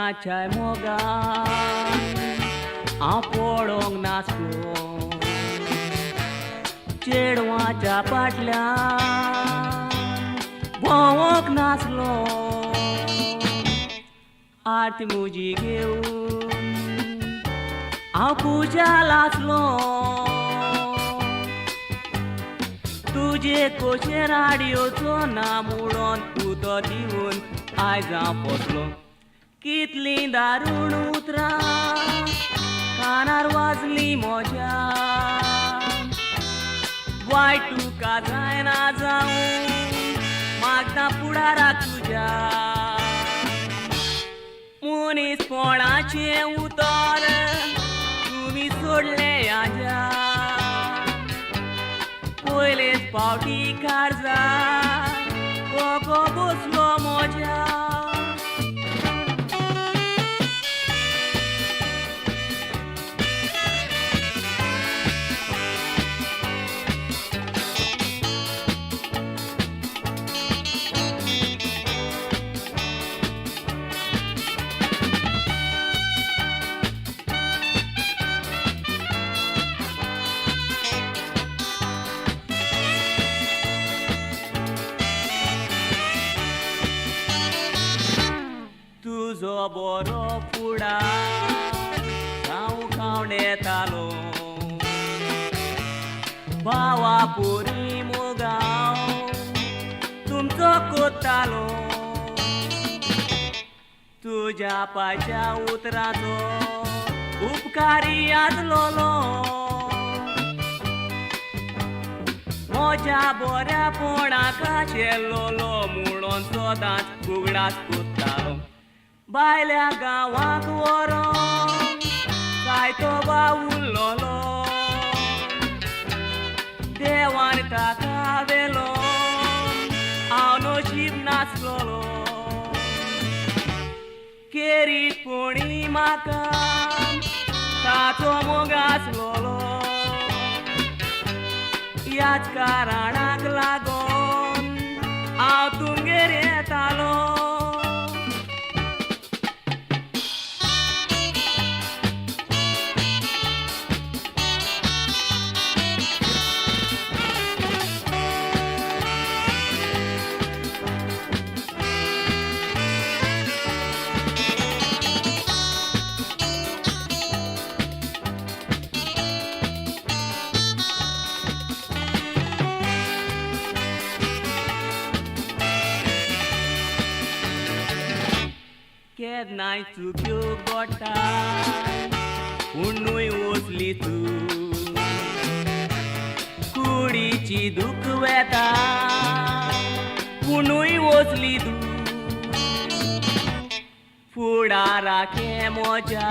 कोणाच्याय मोगान हांव पडोंक नासलो चेडवाच्या फाटल्यान भोंवोंक नासलो आरती म्हजी घेवन हांव खुशाल आसलो तुजे कोशे राडयोचो ना मुडोन तूं तो दिवन आयज हांव पोसलो कितलीं दारूण उतरां कानार वाजली म्हज्या वायट तुका जायना जावं मागता फुडाराक तुज्या मनीसपणाचें उतर तुमी सोडलें ह्याज्या पयलेच फावटी काळजाक कोको बसलो म्हज्या तुजो बरो फुडार हांव खावन येतालो भावा पोरी मोगांव तुमचो कोत्तालो तुज्या पांच्या उतराचो उपकारी आसलोलो म्हज्या बऱ्यापणाक आशिल्लोलो म्हणून सदांच फुगडाच कोत्तालो भायल्या गांवांक व्हरोन जायतो बावुरलोलो देवान ताका वेलो हांव नशीब नासलोलो केरीतपणी म्हाका ताचो मोग आसलोलो ह्याच कारणाक लागोन हांव तुमगेर येतालो केन्नाय चुक्यो गोठाय पुणूय वचली तूं कुडीची दूख वेता पुणूय वचली तूं फुडाराके म्हज्या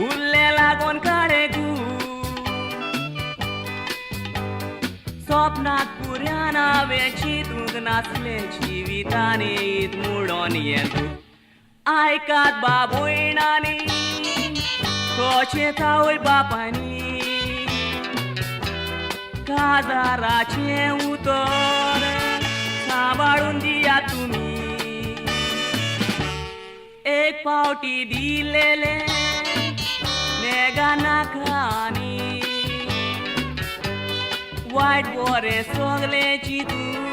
उरले लागोन काळेकू स्वप्नाक पुर्यान हांवें चिंतूंक नासलें जिवितांनी ईद मुडोन येतूं आयकात बाबूयणांनी कशें तावय बापांनी काजाराचें उतर सांबाळून दियात तुमी एक फावटी दिलेले नेगा नाका आनी वायट बरें सगलें चिंतून